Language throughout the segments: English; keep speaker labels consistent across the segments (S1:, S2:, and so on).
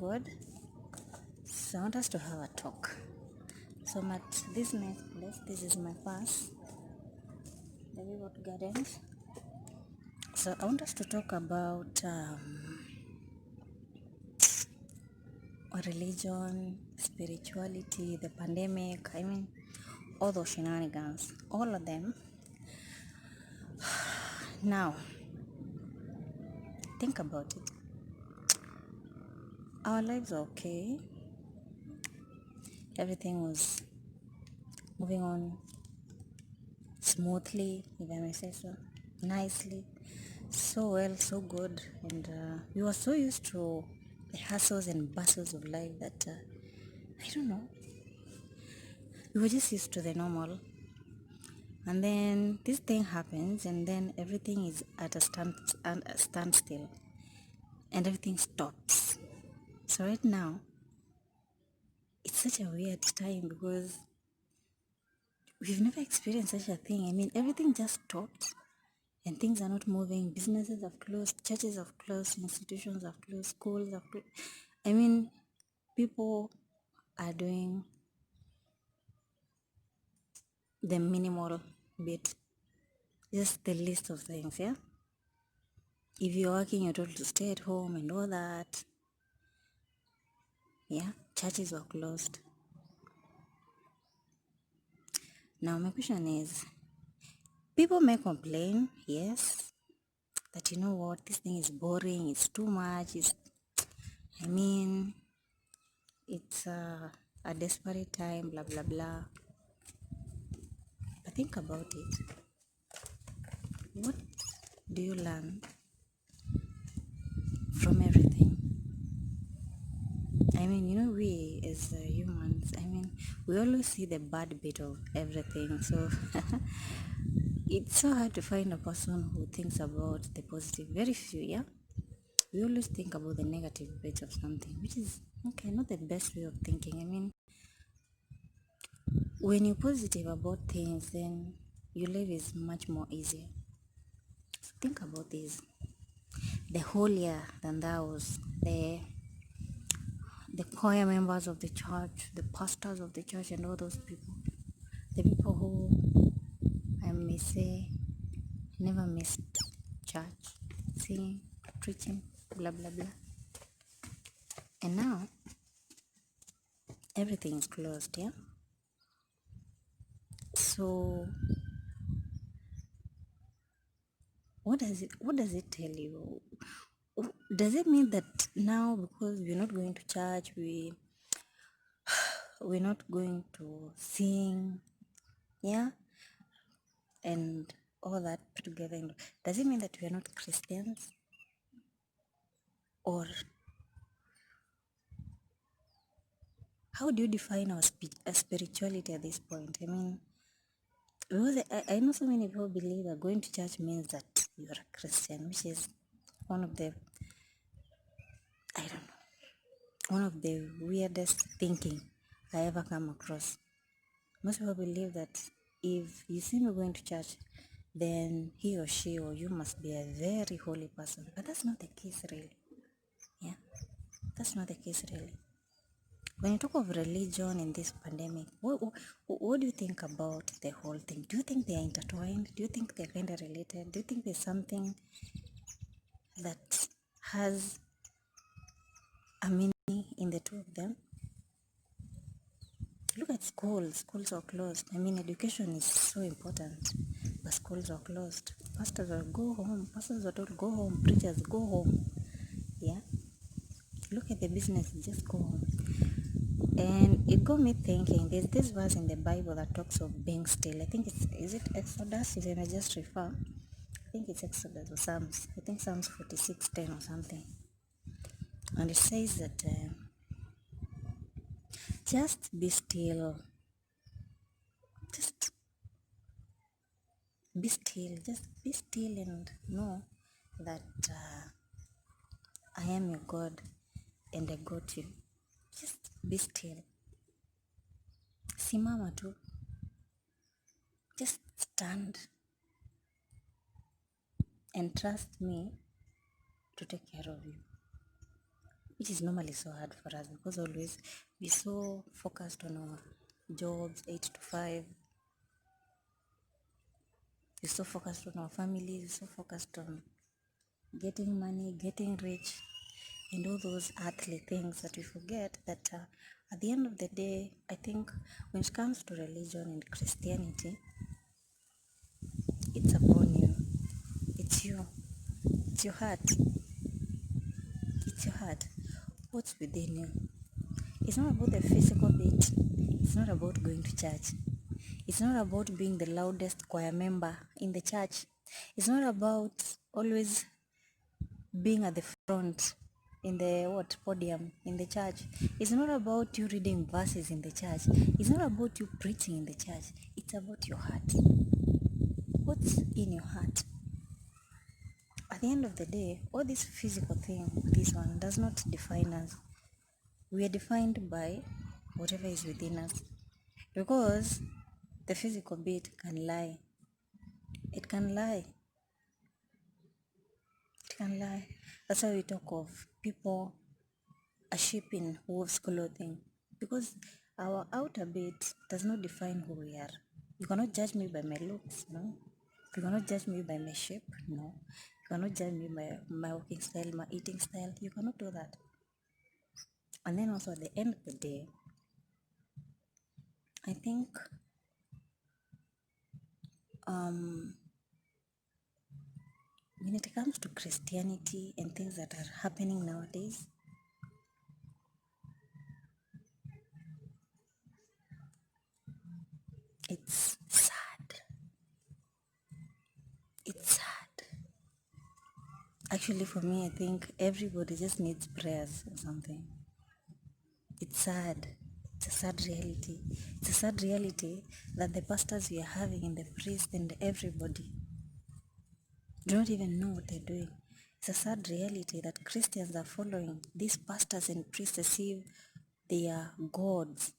S1: God. So I want us to have a talk. So I'm at this nice place. This is my pass, the Vivat Gardens. So I want us to talk about religion, spirituality, the pandemic. All those shenanigans, all of them. Now, think about it. Our lives are okay. Everything was moving on smoothly, if I may say so, nicely, so well, so good. And we were so used to the hustles and bustles of life that, I don't know, we were just used to the normal. And then this thing happens, and then everything is at a standstill, and everything stops. So right now, it's such a weird time because we've never experienced such a thing. Everything just stopped and things are not moving. Businesses have closed, churches have closed, institutions have closed, schools have closed. People are doing the minimal bit, just the list of things, yeah? If you're working, you're told to stay at home and all that. Yeah, churches were closed. Now my question is, people may complain, yes, that you know what, this thing is boring, it's too much, it's a desperate time, blah blah blah. But think about it. What do you learn from everything? We as humans, we always see the bad bit of everything. So it's so hard to find a person who thinks about the positive. Very few, yeah? We always think about the negative bits of something, which is, okay, not the best way of thinking. When you're positive about things, then your life is much more easier. So think about this. The holier than thous, the choir members of the church, the pastors of the church, and all those people, the people who, I may say, never missed church, singing, preaching, blah blah blah. And now everything is closed, yeah? So what does it tell you? Does it mean that now, because we're not going to church, we're not going to sing, yeah, and all that together, does it mean that we are not Christians? Or how do you define our spirituality at this point? Because I know so many people believe that going to church means that you're a Christian, which is one of the weirdest thinking I ever come across. Most people believe that if you see me going to church, then he or she or you must be a very holy person. But that's not the case, really. Yeah, that's not the case, really. When you talk of religion in this pandemic, what do you think about the whole thing? Do you think they are intertwined? Do you think they're kind of related? Do you think there's something that has a meaning in the two of them? Look at schools. Schools are closed. Education is so important, but schools are closed. Pastors will go home. Pastors are told go home. Preachers go home. Yeah. Look at the business. Just go home. And it got me thinking. There's this verse in the Bible that talks of being still. I think is it Exodus? If I may just refer. I think it's Exodus or Psalms. I think Psalms 46:10 or something. And it says that just be still. Just be still. Just be still and know that I am your God and I got you. Just be still. Simama tu. Just stand and trust me to take care of you. which is normally so hard for us because always we're so focused on our jobs, 8 to 5. We're so focused on our families, we're so focused on getting money, getting rich, and all those earthly things that we forget that at the end of the day, I think when it comes to religion and Christianity, it's upon you. It's you. It's your heart. It's your heart. What's within you? It's not about the physical bit. It's not about going to church. It's not about being the loudest choir member in the church. It's not about always being at the front in the podium in the church. It's not about you reading verses in the church. It's not about you preaching in the church. It's about your heart. What's in your heart? At the end of the day, all this physical thing, this one does not define us. We are defined by whatever is within us, because the physical bit can lie. It can lie. It can lie. That's why we talk of people a sheep in wolf's clothing, because our outer bit does not define who we are. You cannot judge me by my looks, no. You cannot judge me by my shape, no. You cannot judge me by my walking style, my eating style. You cannot do that. And then also at the end of the day, I think when it comes to Christianity and things that are happening nowadays, it's sad. It's sad. Actually, for me, I think everybody just needs prayers or something. It's sad. It's a sad reality. It's a sad reality that the pastors we are having and the priests and everybody do not even know what they're doing. It's a sad reality that Christians are following these pastors and priests as if they are gods.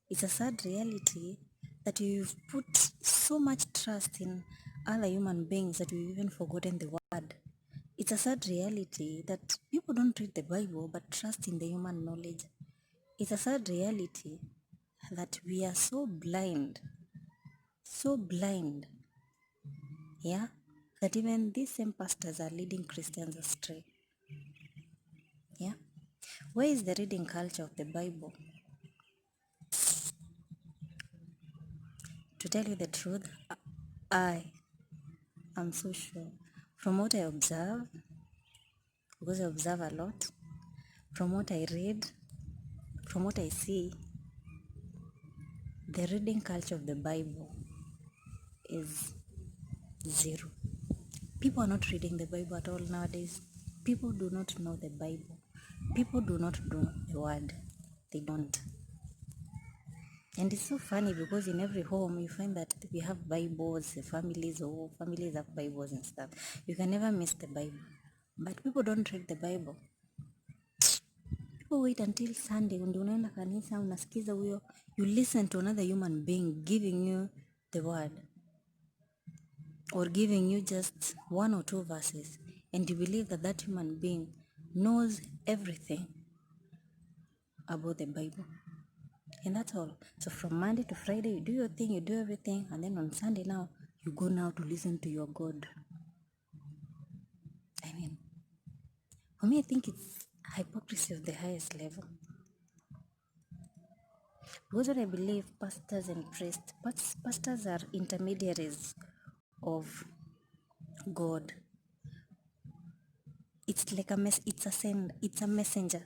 S1: It's a sad reality that you've put so much trust in other human beings that you've even forgotten the word. It's a sad reality that people don't read the Bible but trust in the human knowledge. It's a sad reality that we are so blind, yeah, that even these same pastors are leading Christians astray. Yeah, where is the reading culture of the Bible? To tell you the truth, I am so sure from what I observe, because I observe a lot, from what I read, from what I see, the reading culture of the Bible is zero. People are not reading the Bible at all nowadays. People do not know the Bible. People do not know the word. They don't. And it's so funny because in every home you find that we have Bibles, families have Bibles and stuff. You can never miss the Bible. But people don't read the Bible. People wait until Sunday when unaenda kanisa unasikiza huyo, you listen to another human being giving you the word or giving you just one or two verses, and you believe that that human being knows everything about the Bible. And that's all. So from Monday to Friday, you do your thing, you do everything, and then on Sunday now, you go now to listen to your God. I mean, for me, I think it's hypocrisy of the highest level. Because what I believe, pastors and priests, pastors are intermediaries of God. It's like it's a messenger.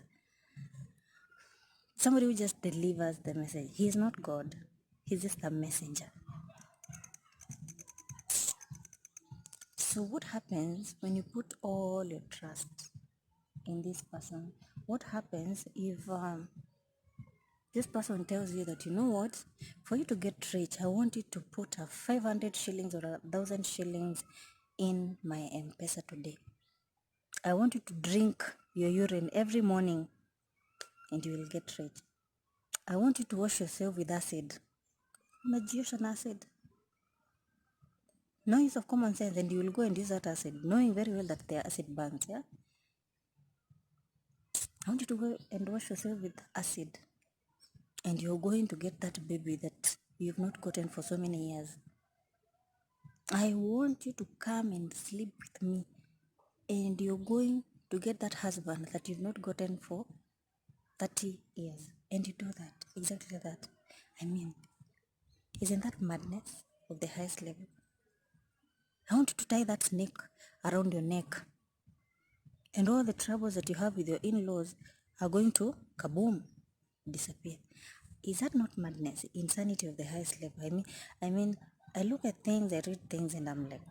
S1: Somebody who just delivers the message. He is not God. He's just a messenger. So what happens when you put all your trust in this person? What happens if this person tells you that, you know what, for you to get rich, I want you to put 500 shillings or 1,000 shillings in my M-Pesa today. I want you to drink your urine every morning and you will get rich. I want you to wash yourself with acid. Unajiosha na acid. No use of common sense, and you will go and use that acid, knowing very well that the acid burns, yeah? I want you to go and wash yourself with acid, and you're going to get that baby that you've not gotten for so many years. I want you to come and sleep with me, and you're going to get that husband that you've not gotten for 30 years. And you do that, exactly that. I mean, isn't that madness of the highest level? I want you to tie that snake around your neck, and all the troubles that you have with your in-laws are going to kaboom, disappear. Is that not madness? Insanity of the highest level. I mean, I look at things, I read things, and I'm like,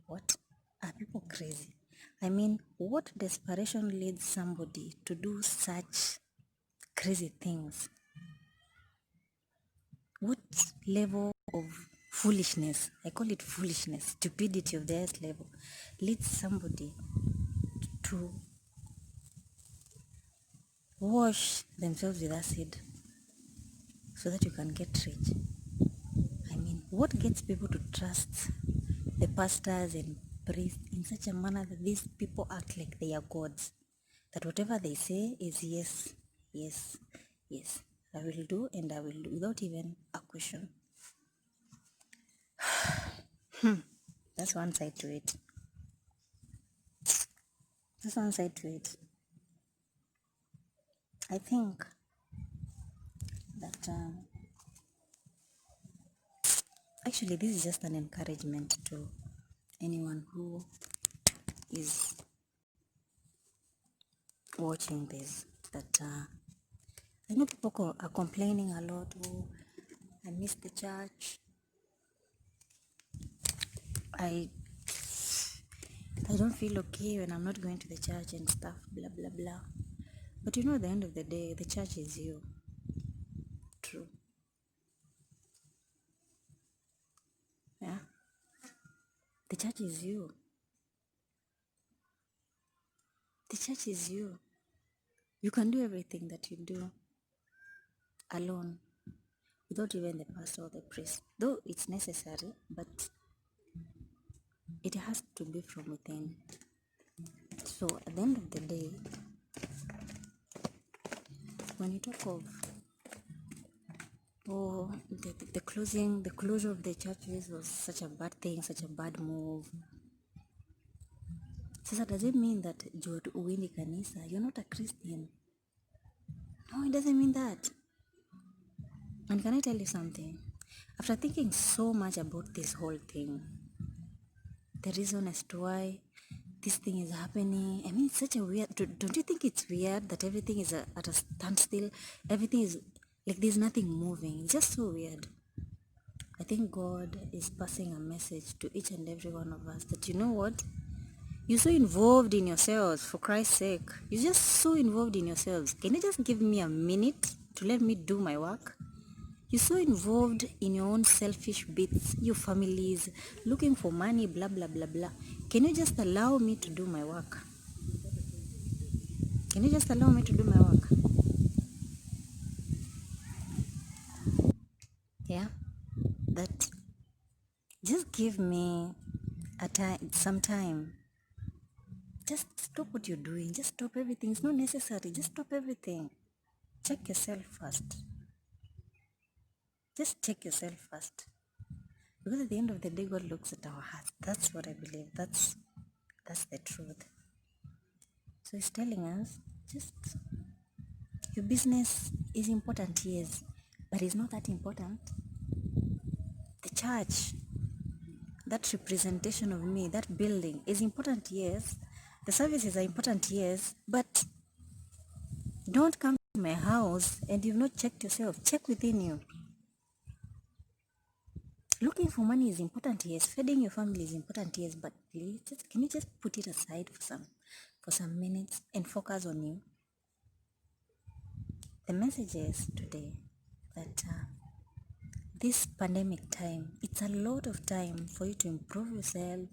S1: what? Are people crazy? I mean, what desperation leads somebody to do such crazy things? What level of foolishness, I call it foolishness, stupidity of the highest level, leads somebody to wash themselves with acid so that you can get rich? I mean, what gets people to trust the pastors and priests in such a manner that these people act like they are gods? That whatever they say is yes, yes, yes, I will do, and I will do without even a question. That's one side to it. That's one side to it. I think that actually this is just an encouragement to anyone who is watching this, that I know people are complaining a lot. Oh, I miss the church. I I don't feel okay when I'm not going to the church and stuff, blah blah blah. But you know, at the end of the day, the church is you. True. Yeah. The church is you. The church is you. You can do everything that you do alone, without even the pastor or the priest. Though it's necessary, but it has to be from within. So at the end of the day, when you talk of the closure of the churches was such a bad thing, such a bad move. Sasa, does it mean that juu uendi kanisa you're not a Christian? No, it doesn't mean that. And can I tell you something? After thinking so much about this whole thing, the reason as to why this thing is happening, I mean, it's such a weird. Don't you think it's weird that everything is at a standstill? Everything is like there's nothing moving. It's just so weird. I think God is passing a message to each and every one of us that, you know what? You're so involved in yourselves, for Christ's sake. You're just so involved in yourselves. Can you just give me a minute to let me do my work? You're so involved in your own selfish bits, your families, looking for money, blah, blah, blah, blah. Can you just allow me to do my work? Can you just allow me to do my work? Yeah? That just give me some time. Just stop what you're doing. Just stop everything. It's not necessary. Just stop everything. Check yourself first. Just check yourself first. Because at the end of the day, God looks at our hearts. That's what I believe. That's the truth. So He's telling us, just your business is important, yes, but it's not that important. The church, that representation of me, that building is important, yes. The services are important, yes, but don't come to my house and you've not checked yourself. Check within you. Looking for money is important, yes. Feeding your family is important, yes. But please, can you just put it aside for some minutes and focus on you? The message is today that this pandemic time, it's a lot of time for you to improve yourself,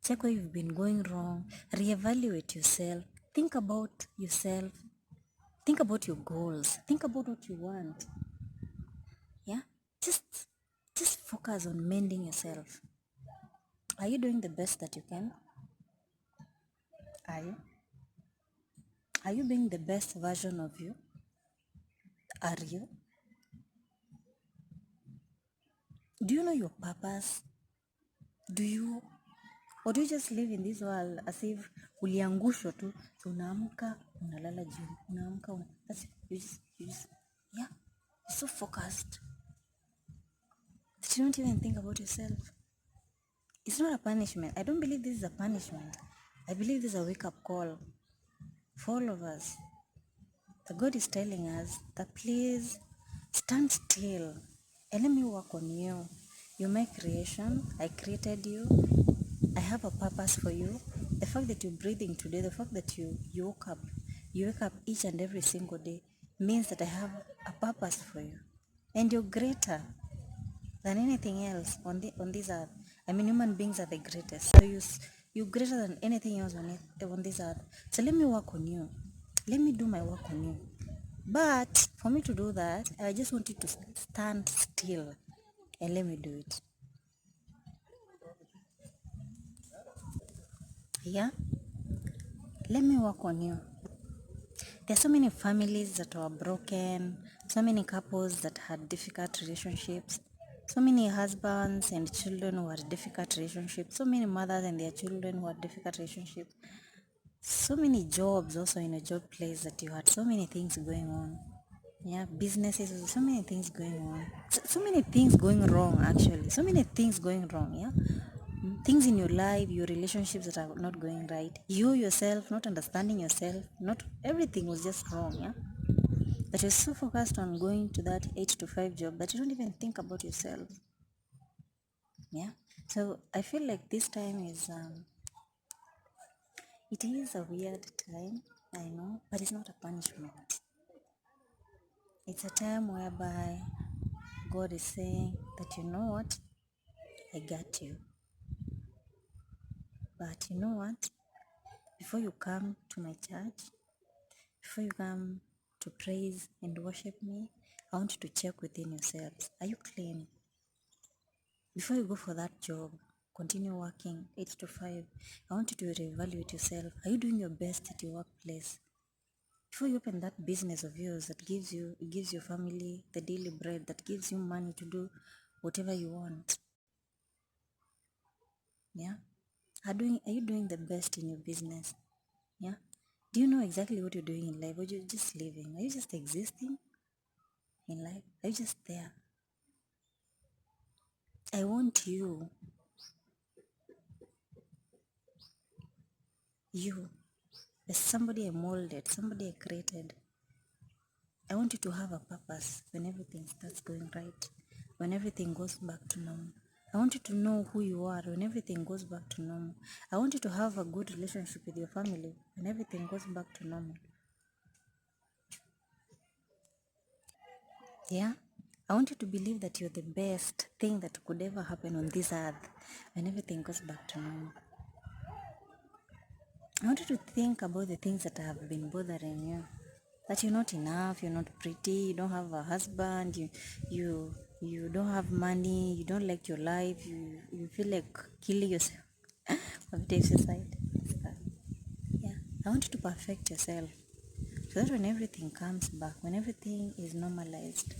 S1: check where you've been going wrong, reevaluate yourself, think about yourself, think about your goals, think about what you want. Yeah, just focus on mending yourself. Are you doing the best that you can? Are you? Are you being the best version of you? Are you? Do you know your purpose? Do you, or do you just live in this world as if uliangushwa tu, so unaamka unalala jioni, unaamka that's it. You just yeah, you're so focused that you don't even think about yourself. It's not a punishment. I don't believe this is a punishment. I believe this is a wake-up call for all of us. The God is telling us that please stand still and let me work on you. You're my creation. I created you. I have a purpose for you. The fact that you're breathing today, the fact that you wake up each and every single day means that I have a purpose for you. And you're greater than anything else on this earth. I mean, human beings are the greatest. So you're greater than anything else on this earth. So let me work on you. Let me do my work on you. But for me to do that, I just want you to stand still and let me do it. Yeah? Let me work on you. There are so many families that were broken, so many couples that had difficult relationships, so many husbands and children who had difficult relationships, so many mothers and their children who had difficult relationships, so many jobs also in a job place that you had so many things going on. Yeah, businesses, so many things going on. So many things going wrong actually. So many things going wrong, yeah? Things in your life, your relationships that are not going right. You yourself not understanding yourself, not everything was just wrong, yeah? That you're so focused on going to that 8 to 5 job that you don't even think about yourself. Yeah. So I feel like this time is it is a weird time, I know, but it's not a punishment. It's a time whereby God is saying that you know what? I got you. But you know what? Before you come to my church, before you come to praise and worship me, I want you to check within yourselves. Are you clean? Before you go for that job, continue working 8 to 5. I want you to reevaluate yourself. Are you doing your best at your workplace? Before you open that business of yours that gives your family the daily bread, that gives you money to do whatever you want. Yeah? Are you doing the best in your business? Yeah? Do you know exactly what you're doing in life? Or you're just living? Are you just existing in life? Are you just there? I want you, as somebody I molded, somebody I created. I want you to have a purpose when everything starts going right, when everything goes back to normal. I want you to know who you are when everything goes back to normal. I want you to have a good relationship with your family when everything goes back to normal. Yeah? I want you to believe that you're the best thing that could ever happen on this earth when everything goes back to normal. I want you to think about the things that have been bothering you. That you're not enough, you're not pretty, you don't have a husband, you don't have money, you don't like your life, you feel like killing yourself. Of suicide. Yeah. I want you to perfect yourself. So that when everything comes back, when everything is normalized,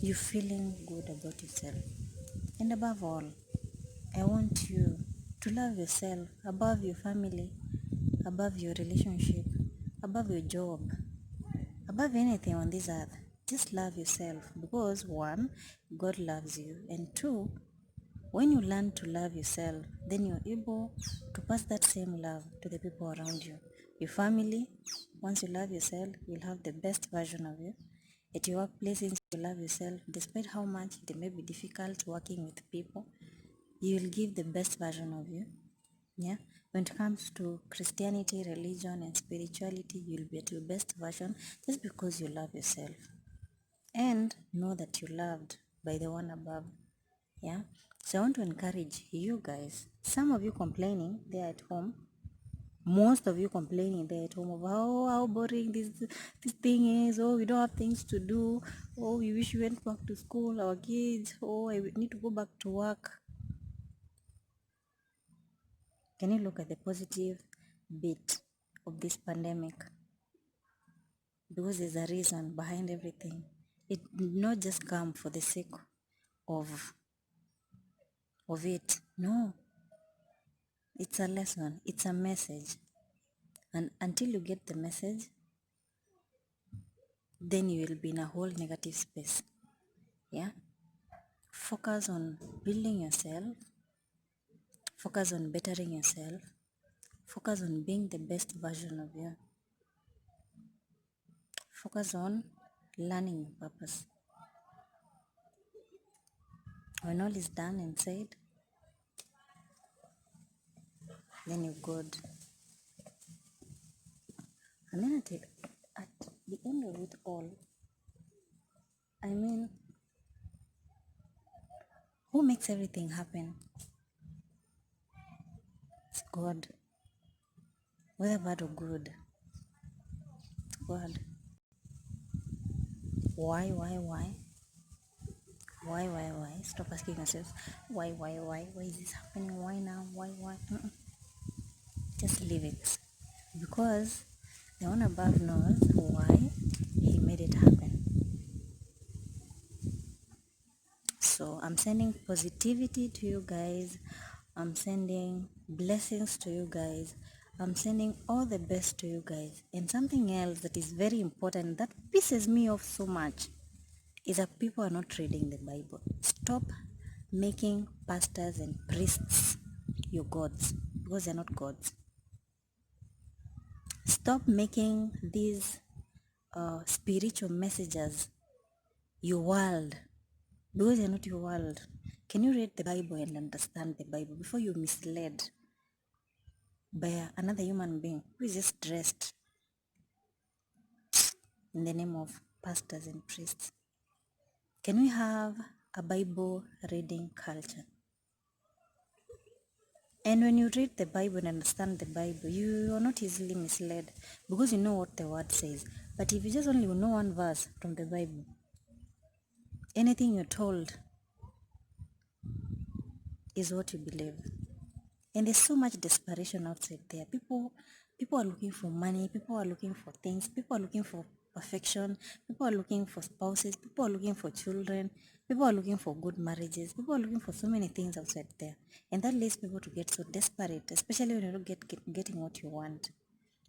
S1: you're feeling good about yourself. And above all, I want you to love yourself above your family, above your relationship, above your job, above anything on this earth. Just love yourself because one, God loves you, and two, when you learn to love yourself, then you're able to pass that same love to the people around you. Your family, once you love yourself, you'll have the best version of you. At your workplace, since you love yourself, despite how much it may be difficult working with people, you will give the best version of you. Yeah. When it comes to Christianity, religion, and spirituality, you'll be at your best version just because you love yourself. And know that you're loved by the one above. Yeah. So I want to encourage you guys. Some of you complaining there at home. Most of you complaining there at home of how boring this thing is. Oh, we don't have things to do. Oh, we wish we went back to school, our kids. Oh, I need to go back to work. Can you look at the positive bit of this pandemic, because there's a reason behind everything. It did not just come for the sake of it. No, it's a lesson, it's a message. And until you get the message, then you will be in a whole negative space. Yeah? Focus on building yourself, focus on bettering yourself, focus on being the best version of you. Focus on learning your purpose. When all is done and said, then you're good. And then at the end of it all, I mean, who makes everything happen? It's God. Whether bad or good, it's God. Why? Why? Stop asking yourselves, why? Why is this happening? Why now? Why? Just leave it. Because the one above knows why he made it happen. So I'm sending positivity to you guys. I'm sending blessings to you guys. I'm sending all the best to you guys. And something else that is very important that pisses me off so much is that people are not reading the Bible. Stop making pastors and priests your gods, because they're not gods. Stop making these spiritual messengers your world, because they're not your world. Can you read the Bible and understand the Bible before you're misled by another human being who is just dressed in the name of pastors and priests? Can we have a Bible reading culture? And when you read the Bible and understand the Bible, you are not easily misled, because you know what the word says. But if you just only know one verse from the Bible, anything you're told is what you believe. And there's so much desperation outside there. People are looking for money, people are looking for things, people are looking for perfection, people are looking for spouses, people are looking for children, people are looking for good marriages, people are looking for so many things outside there. And that leads people to get so desperate, especially when you're not getting what you want.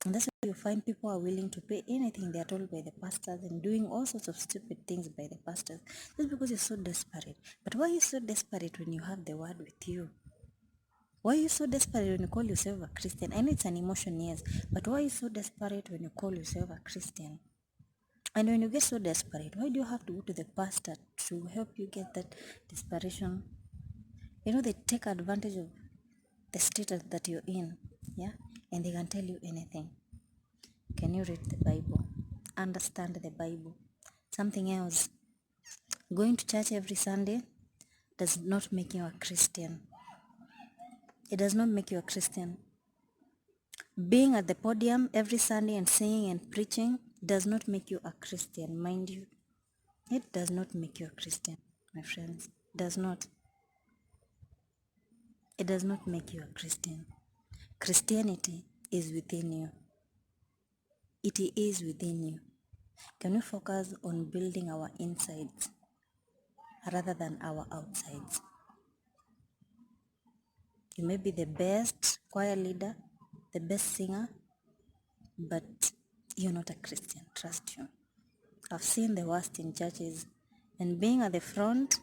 S1: And that's why you find people are willing to pay anything they are told by the pastors and doing all sorts of stupid things by the pastors, just because you're so desperate. But why are you so desperate when you have the word with you? Why are you so desperate when you call yourself a Christian? I know it's an emotion, yes, but why are you so desperate when you call yourself a Christian? And when you get so desperate, why do you have to go to the pastor to help you get that desperation? You know, they take advantage of the status that you're in, yeah? And they can tell you anything. Can you read the Bible? Understand the Bible. Something else. Going to church every Sunday does not make you a Christian. It does not make you a Christian. Being at the podium every Sunday and singing and preaching does not make you a Christian, mind you. It does not make you a Christian, my friends. It does not. It does not make you a Christian. Christianity is within you. It is within you. Can we focus on building our insides rather than our outsides? You may be the best choir leader, the best singer, but you're not a Christian, trust you. I've seen the worst in churches, and being at the front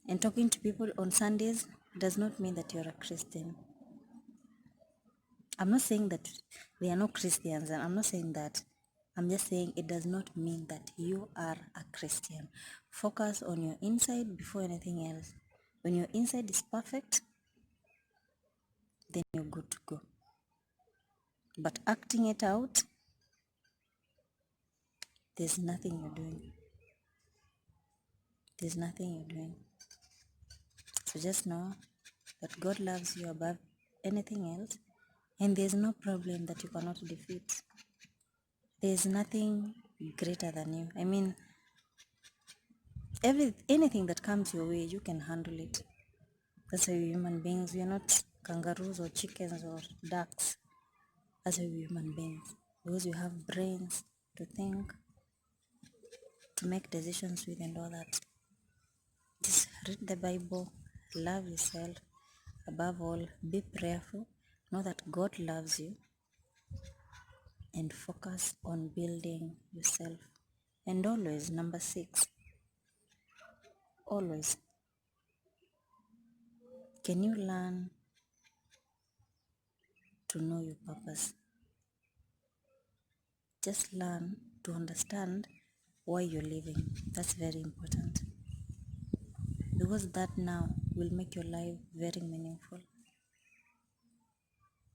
S1: and talking to people on Sundays does not mean that you're a Christian. I'm not saying that there are no Christians, and I'm not saying that. I'm just saying it does not mean that you are a Christian. Focus on your inside before anything else. When your inside is perfect, then you're good to go. But acting it out, there's nothing you're doing. There's nothing you're doing. So just know that God loves you above anything else, and there's no problem that you cannot defeat. There's nothing greater than you. I mean, anything that comes your way, you can handle it. That's why we're human beings. We are not kangaroos or chickens or ducks. as a human beings, because you have brains to think, to make decisions with, and all that. Just read the Bible, love yourself, above all, be prayerful, know that God loves you, and focus on building yourself. And always, number 6, always, can you learn to know your purpose? Just learn to understand why you're living. That's very important, because that now will make your life very meaningful.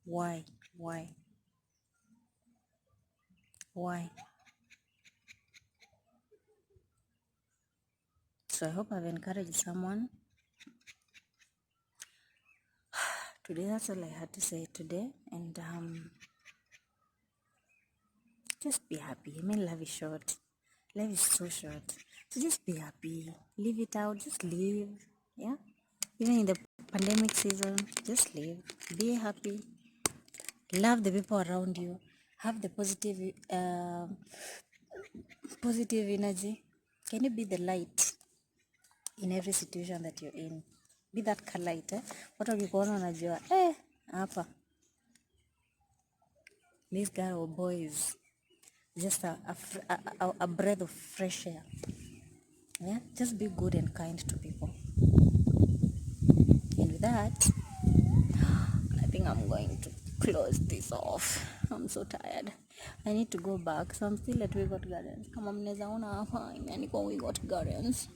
S1: Why? So I hope I've encouraged someone today. That's all I had to say today. And just be happy. I mean, life is short. Life is so short. So just be happy. Live it out. Just live. Yeah. Even in the pandemic season, just live. Be happy. Love the people around you. Have the positive energy. Can you be the light in every situation that you're in? Be that light. Watu wakikuona wanajua hapa this guy or boy is just a breath of fresh air. Yeah, just be good and kind to people. And with that, I think I'm going to close this off. I'm so tired. I need to go back. So I'm still at We Got Gardens. Kama mnaweza ona hapa imeandikwa We Got Gardens.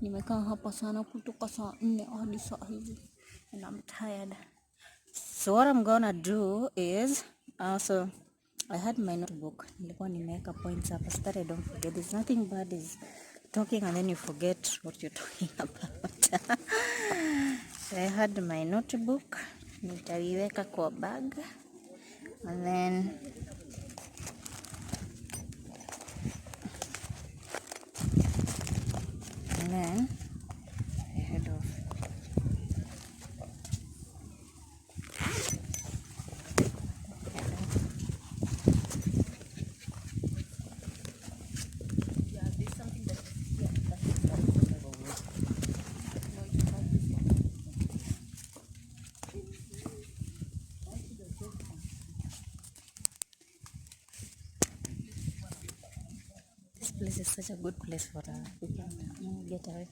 S1: Nimekaa hapa sana kutoka saa 4 hadi saa hizi. And I'm tired. So what I'm gonna do is also, I had my notebook. Nilikuwa nimeweka points hapa so that I don't forget. There's nothing bad is talking and then you forget what you're talking about. So I had my notebook. Nitaiweka kwa bag. And then I head off. This place is such a good place for people to get away.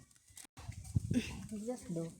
S1: Just do.